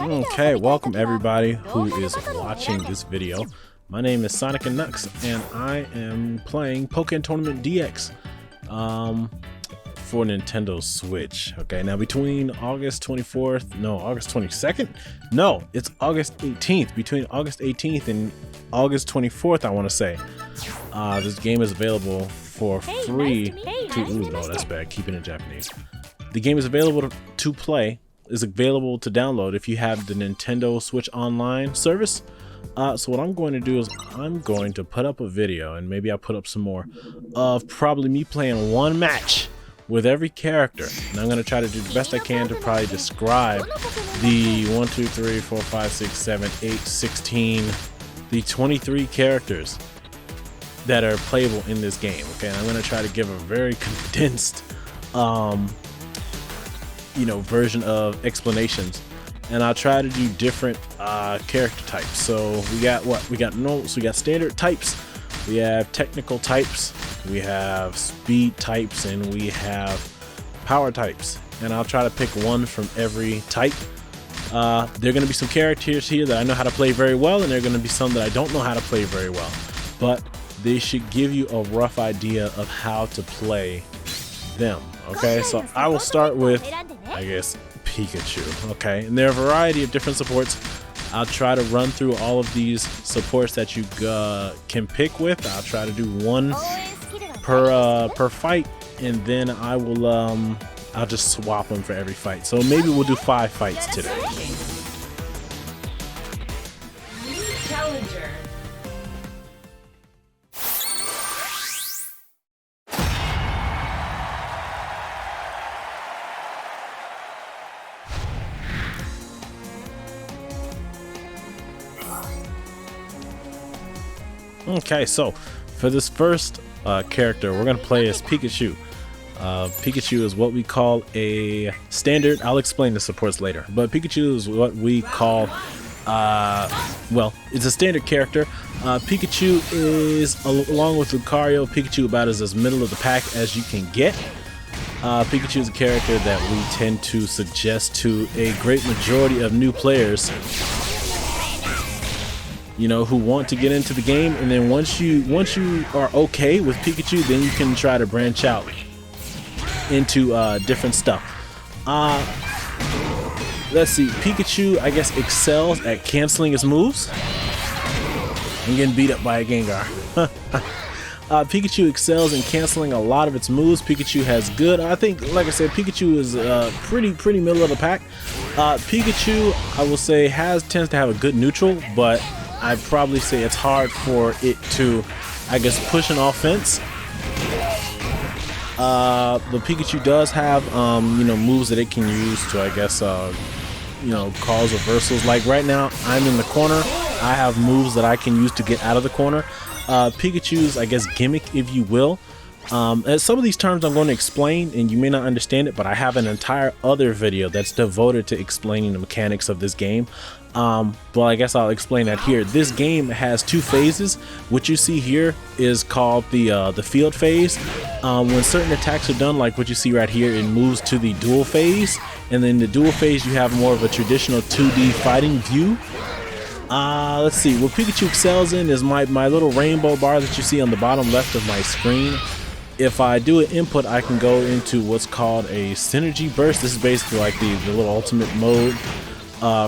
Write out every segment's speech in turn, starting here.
Okay, welcome everybody who is watching this video. My name is SonicNKnux and I am playing Pokkén Tournament DX for Nintendo Switch. Okay, now between August 22nd? No, it's August 18th. Between August 18th and August 24th, I want to say. This game is available for free ooh, no, that's bad. Keep it in Japanese. The game is available to play. Is available to download if you have the Nintendo Switch Online service. So what I'm going to do is I'm going to put up a video, and maybe I'll put up some more, of probably me playing one match with every character. And I'm going to try to do the best I can to probably describe the 1, 2, 3, 4, 5, 6, 7, 8, 16, the 23 characters that are playable in this game. Okay, and I'm going to try to give a very condensed version of explanations, and I'll try to do different character types. So we got we got standard types, we have technical types, we have speed types, and we have power types, and I'll try to pick one from every type. There are going to be some characters here that I know how to play very well, and there are going to be some that I don't know how to play very well, but they should give you a rough idea of how to play them. Okay, so I will start with, I guess, Pikachu. Okay, and there are a variety of different supports. I'll try to run through all of these supports that you can pick with. I'll try to do one per fight, and then I will I'll just swap them for every fight. So maybe we'll do 5 fights today. Challenger. Okay, so for this first character, we're going to play as Pikachu. Pikachu is what we call a standard. I'll explain the supports later, but Pikachu is what we call, well, it's a standard character. Pikachu is, along with Lucario, Pikachu about as middle of the pack as you can get. Pikachu is a character that we tend to suggest to a great majority of new players, who want to get into the game, and then once you are okay with Pikachu, then you can try to branch out into different stuff. Let's see, Pikachu, I guess, excels at canceling his moves. I'm getting beat up by a Gengar. Pikachu excels in canceling a lot of its moves. Pikachu has good, I think, like I said, Pikachu is pretty middle of the pack. Pikachu, I will say, tends to have a good neutral, but I'd probably say it's hard for it to, I guess, push an offense. But Pikachu does have, moves that it can use to, I guess, cause reversals. Like right now, I'm in the corner. I have moves that I can use to get out of the corner. Pikachu's, I guess, gimmick, if you will. And some of these terms I'm going to explain, and you may not understand it, but I have an entire other video that's devoted to explaining the mechanics of this game. But I guess I'll explain that here. This game has 2 phases. What you see here is called the field phase. When certain attacks are done, like what you see right here, it moves to the duel phase, and then the duel phase you have more of a traditional 2D fighting view. Let's see, what Pikachu excels in is my little rainbow bar that you see on the bottom left of my screen. If I do an input, I can go into what's called a synergy burst. This is basically like the little ultimate mode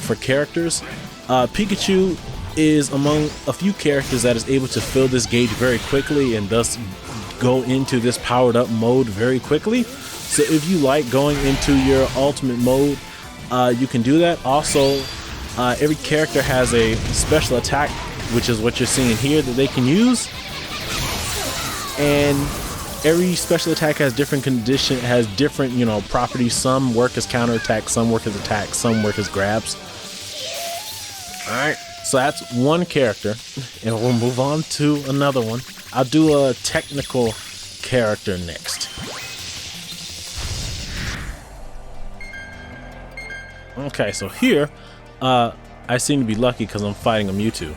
for characters. Pikachu is among a few characters that is able to fill this gauge very quickly and thus go into this powered up mode very quickly. So if you like going into your ultimate mode, you can do that. Also, every character has a special attack, which is what you're seeing here, that they can use. And every special attack has different properties. Some work as counterattack, some work as attacks, some work as grabs. Alright, so that's one character, and we'll move on to another one. I'll do a technical character next. Okay, so here, I seem to be lucky because I'm fighting a Mewtwo.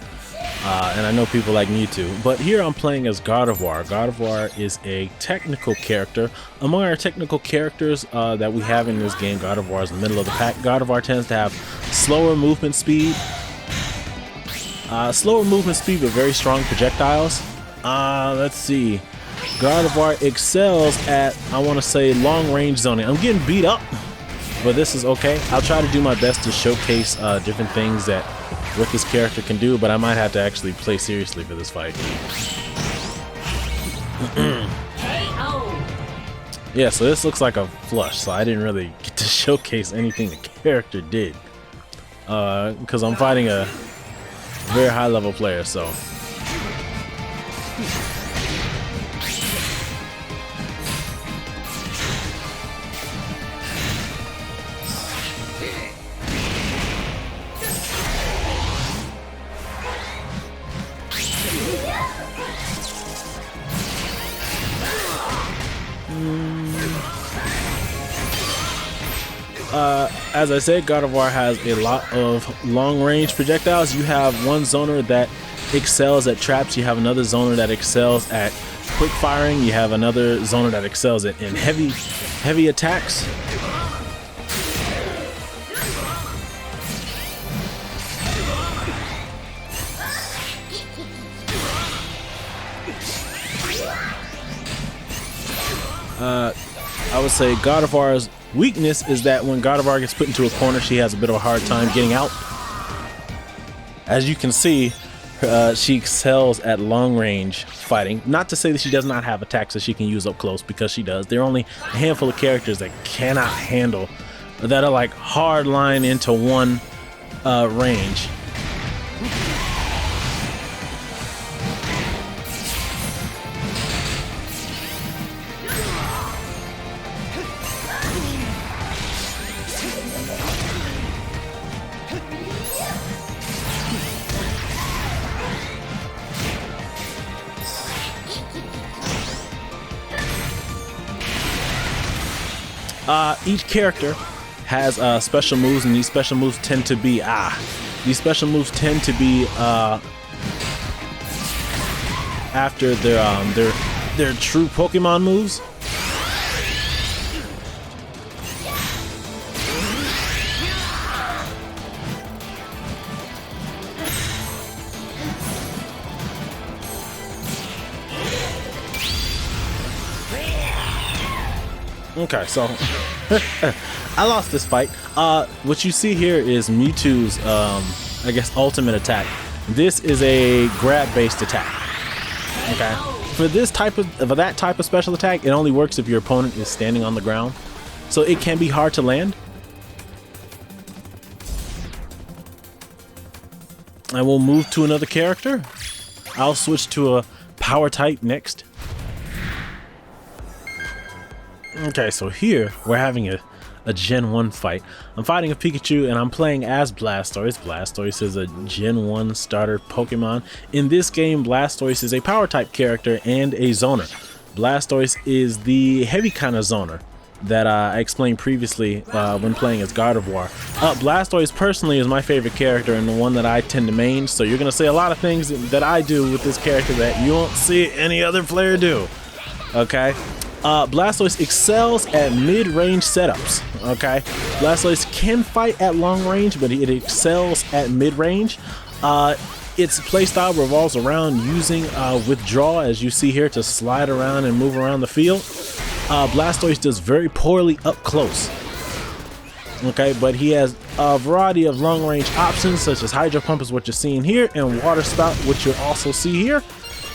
and I know people like Mewtwo, but here I'm playing as Gardevoir. Gardevoir is a technical character. Among our technical characters that we have in this game, Gardevoir is in the middle of the pack. Gardevoir tends to have slower movement speed, but very strong projectiles. Let's see. Gardevoir excels at, I want to say, long range zoning. I'm getting beat up, but this is okay. I'll try to do my best to showcase different things that what this character can do, but I might have to actually play seriously for this fight. Yeah, so this looks like a flush, so I didn't really get to showcase anything the character did, because I'm fighting a very high level player, so. As I said, Gardevoir has a lot of long-range projectiles. You have one zoner that excels at traps. You have another zoner that excels at quick firing. You have another zoner that excels in heavy attacks. I would say Gardevoir's weakness is that when Gardevoir gets put into a corner, she has a bit of a hard time getting out. As you can see, she excels at long range fighting. Not to say that she does not have attacks that she can use up close, because she does. There are only a handful of characters that cannot handle, that are like hard line into one range. Each character has special moves, and these special moves tend to be after their true Pokemon moves. Okay, so I lost this fight. What you see here is Mewtwo's, I guess, ultimate attack. This is a grab-based attack. Okay, for that type of special attack, it only works if your opponent is standing on the ground, so it can be hard to land. And we'll move to another character. I'll switch to a power type next. Okay, so here we're having a Gen 1 fight. I'm fighting a Pikachu and I'm playing as Blastoise. Blastoise is a Gen 1 starter Pokemon. In this game, Blastoise is a power type character and a zoner. Blastoise is the heavy kind of zoner that I explained previously when playing as Gardevoir. Blastoise personally is my favorite character and the one that I tend to main, so you're going to see a lot of things that I do with this character that you won't see any other player do. Okay? Blastoise excels at mid-range setups, okay? Blastoise can fight at long range, but it excels at mid-range. Its playstyle revolves around using withdraw, as you see here, to slide around and move around the field. Blastoise does very poorly up close, okay? But he has a variety of long-range options, such as Hydro Pump is what you're seeing here, and Water Spout, which you'll also see here.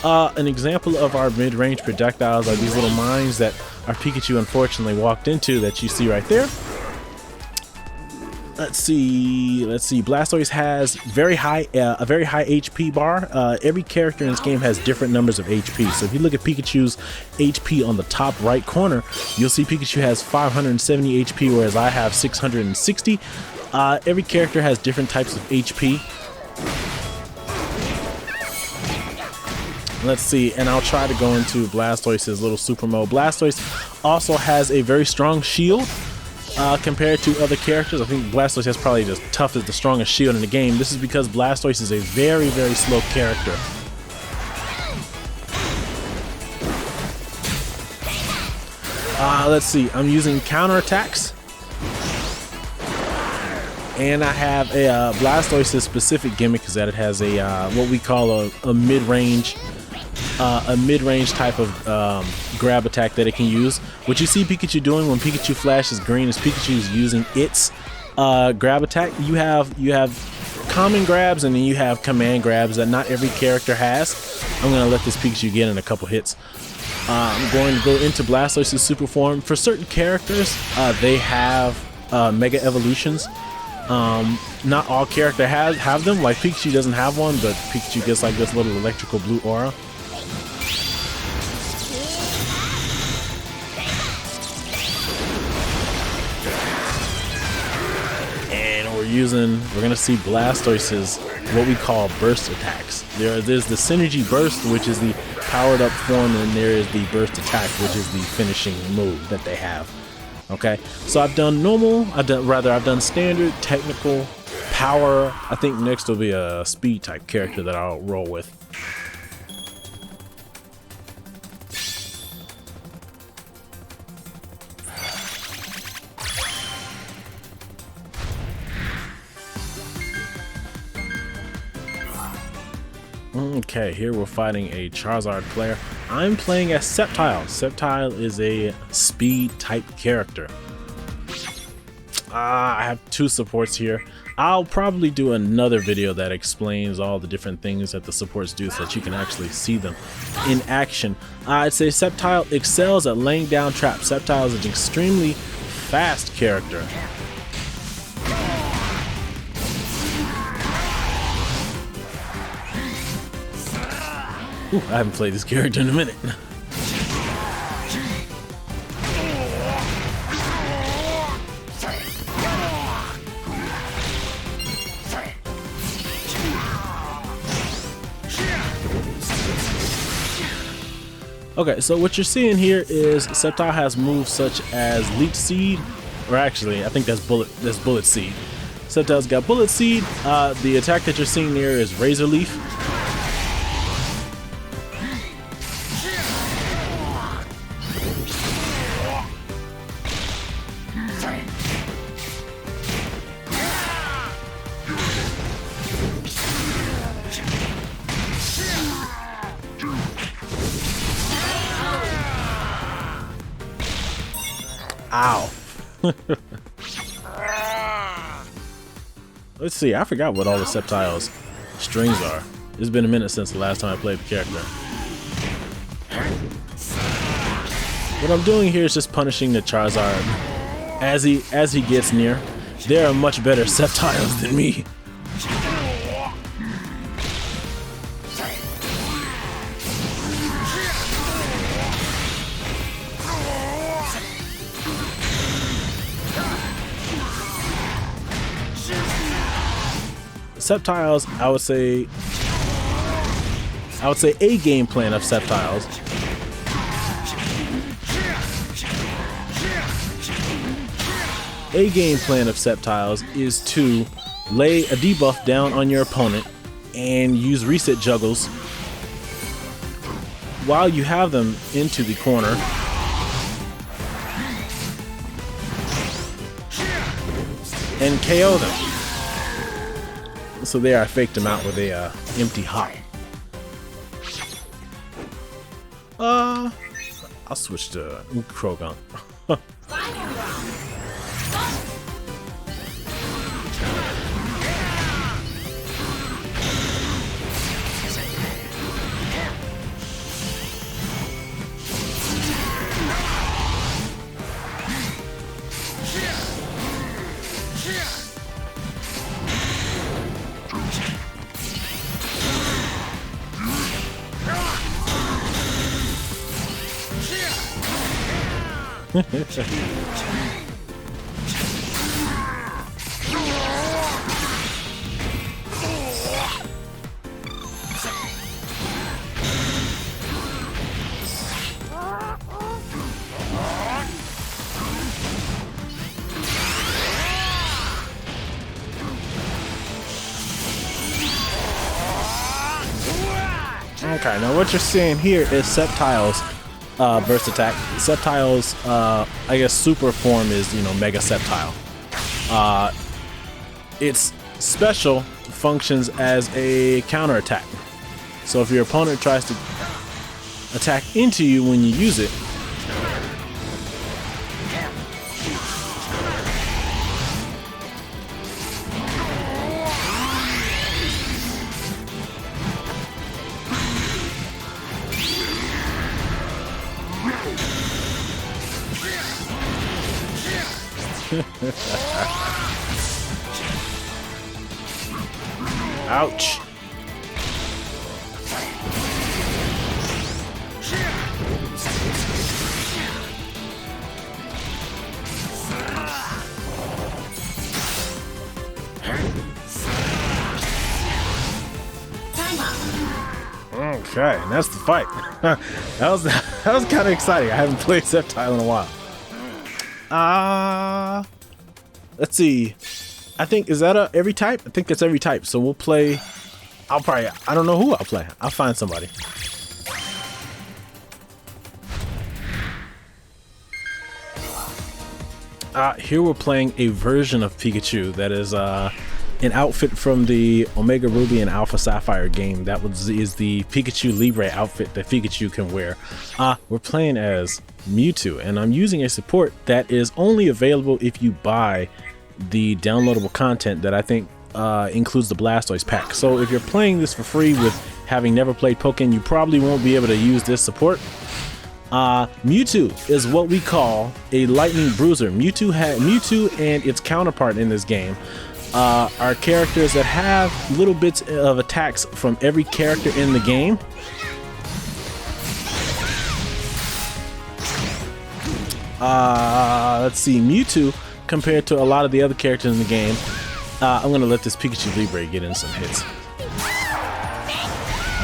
An example of our mid-range projectiles are these little mines that our Pikachu unfortunately walked into that you see right there. Let's see. Blastoise has a very high HP bar. Every character in this game has different numbers of HP. So if you look at Pikachu's HP on the top right corner, you'll see Pikachu has 570 HP, whereas I have 660. Every character has different types of HP. Let's see, and I'll try to go into Blastoise's little super mode. Blastoise also has a very strong shield. compared to other characters. I think Blastoise has probably the toughest, the strongest shield in the game. This is because Blastoise is a very, very slow character. Let's see, I'm using counterattacks. And I have a Blastoise's specific gimmick is that it has a what we call a mid-range type of grab attack that it can use. What you see Pikachu doing when Pikachu flashes green is Pikachu is using its grab attack. You have common grabs and then you have command grabs that not every character has. I'm gonna let this Pikachu get in a couple hits. I'm going to go into Blastoise's super form. For certain characters, they have mega evolutions. Not all characters have them. Like Pikachu doesn't have one, but Pikachu gets like this little electrical blue aura. And we're gonna see Blastoise's what we call burst attacks. There's the Synergy Burst, which is the powered up form, and there is the burst attack, which is the finishing move that they have. Okay, so I've done normal, I've done standard, technical, power. I think next will be a speed type character that I'll roll with. Okay, here we're fighting a Charizard player. I'm playing as Sceptile. Sceptile is a speed type character. I have two supports here. I'll probably do another video that explains all the different things that the supports do so that you can actually see them in action. I'd say Sceptile excels at laying down traps. Sceptile is an extremely fast character. Ooh, I haven't played this character in a minute. Okay, so what you're seeing here is Sceptile has moves such as Leech Seed, or actually, I think that's Bullet Seed. Sceptile's got Bullet Seed. The attack that you're seeing there is Razor Leaf. Ow. Let's see, I forgot what all the Sceptile's strings are. It's been a minute since the last time I played the character. What I'm doing here is just punishing the Charizard as he gets near. There are much better Sceptiles than me. Sceptiles, I would say a game plan of Sceptiles is to lay a debuff down on your opponent and use reset juggles while you have them into the corner. And KO them. So there I faked him out with a empty hop. I'll switch to Krogan. Okay, now what you're seeing here is Sceptile's burst attack. Sceptile's, I guess, super form is, you know, Mega Sceptile. Its special functions as a counter attack. So if your opponent tries to attack into you when you use it, ouch. Okay, and that's the fight. that was kind of exciting. I haven't played Sceptile in a while. Let's see. I think, is that every type? I think that's every type. So we'll play. I don't know who I'll play. I'll find somebody. Here we're playing a version of Pikachu that is an outfit from the Omega Ruby and Alpha Sapphire game. That is the Pikachu Libre outfit that Pikachu can wear. We're playing as Mewtwo, and I'm using a support that is only available if you buy the downloadable content that I think includes the Blastoise pack. So if you're playing this for free with having never played Pokkén, you probably won't be able to use this support. Mewtwo is what we call a lightning bruiser. Mewtwo and its counterpart in this game are characters that have little bits of attacks from every character in the game. Let's see, Mewtwo, compared to a lot of the other characters in the game, I'm gonna let this Pikachu Libre get in some hits.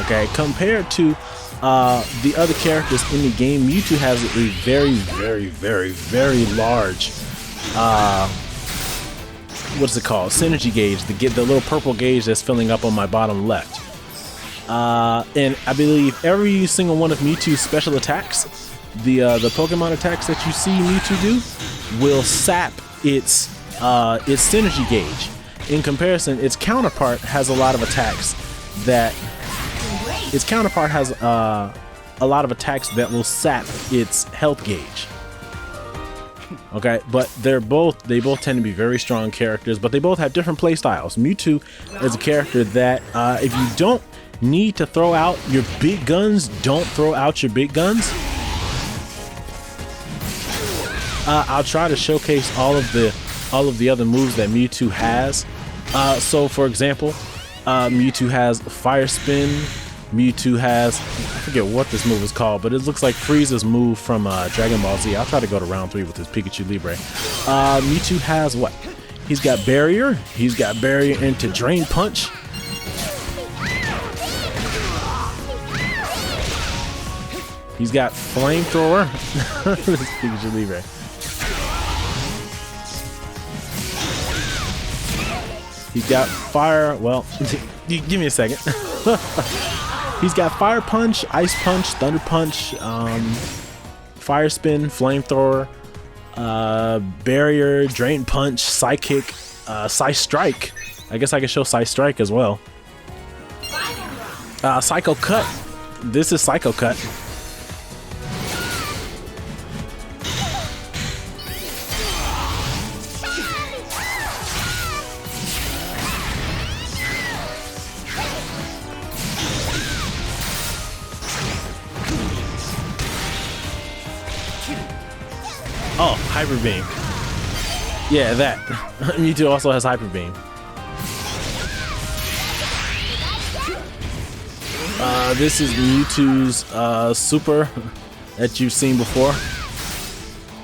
Okay, compared to the other characters in the game, Mewtwo has a very large what's it called? Synergy gauge, the little purple gauge that's filling up on my bottom left. And I believe every single one of Mewtwo's special attacks, the Pokemon attacks that you see Mewtwo do, will sap its synergy gauge. In comparison, its counterpart has a lot of attacks that will sap its health gauge. Okay, but they both tend to be very strong characters, but they both have different play styles. Mewtwo is a character that if you don't need to throw out your big guns, don't throw out your big guns. I'll try to showcase all of the other moves that Mewtwo has. So for example, Mewtwo has Fire Spin. Mewtwo has, I forget what this move is called, but it looks like Frieza's move from Dragon Ball Z. I'll try to go to round 3 with this Pikachu Libre. Mewtwo has what? He's got Barrier. He's got Barrier into Drain Punch. He's got Flamethrower. This Pikachu Libre. He's got Fire. Well, give me a second. He's got Fire Punch, Ice Punch, Thunder Punch, Fire Spin, Flamethrower, Barrier, Drain Punch, Psychic, Psy Strike. I guess I can show Psy Strike as well. Psycho Cut. This is Psycho Cut. Oh, Hyper Beam. Yeah, that. Mewtwo also has Hyper Beam. This is Mewtwo's super that you've seen before.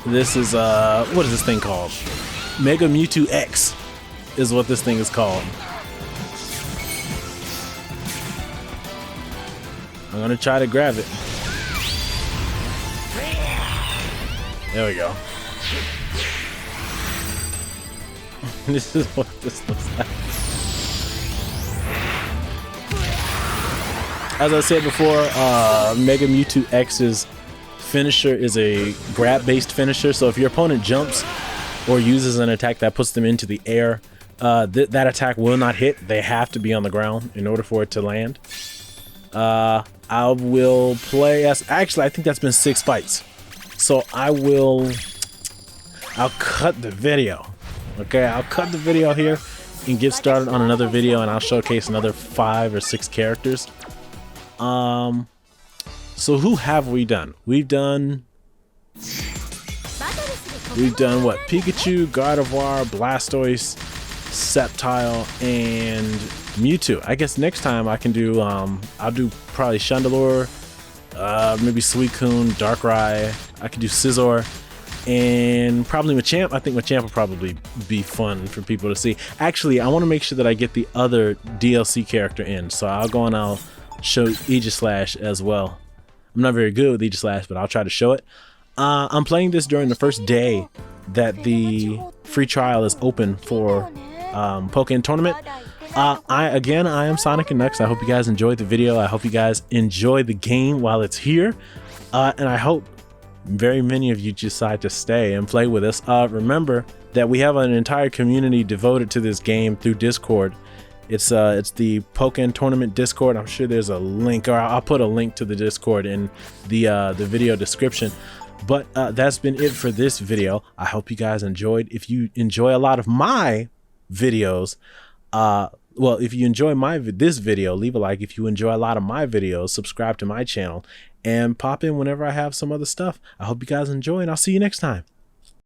This is what is this thing called? Mega Mewtwo X is what this thing is called. I'm gonna try to grab it. There we go. This is what this looks like. as I said before, Mega Mewtwo X's finisher is a grab-based finisher. So if your opponent jumps or uses an attack that puts them into the air, that attack will not hit. They have to be on the ground in order for it to land. I will play as, actually I think that's been 6 fights. So I'll cut the video. Okay, I'll cut the video here and get started on another video, and I'll showcase another 5 or 6 characters. So who have we done? We've done what? Pikachu, Gardevoir, Blastoise, Sceptile, and Mewtwo. I guess next time I can do I'll do probably Chandelure, maybe Suicune, Darkrai. I could do Scizor, and probably Machamp. I think Machamp will probably be fun for people to see. Actually, I want to make sure that I get the other DLC character in, so I'll go and I'll show Aegislash as well. I'm not very good with Aegislash, but I'll try to show it. I'm playing this during the first day that the free trial is open for Pokkén Tournament. I am SonicNKnux. I hope you guys enjoyed the video. I hope you guys enjoy the game while it's here, and I hope very many of you decide to stay and play with us. Remember that we have an entire community devoted to this game through Discord. It's the Pokkén Tournament Discord. I'm sure there's a link, or I'll put a link to the Discord in the video description. But that's been it for this video. I hope you guys enjoyed. If you enjoy a lot of my videos, well, if you enjoy this video, leave a like. If you enjoy a lot of my videos, subscribe to my channel and pop in whenever I have some other stuff. I hope you guys enjoy, and I'll see you next time.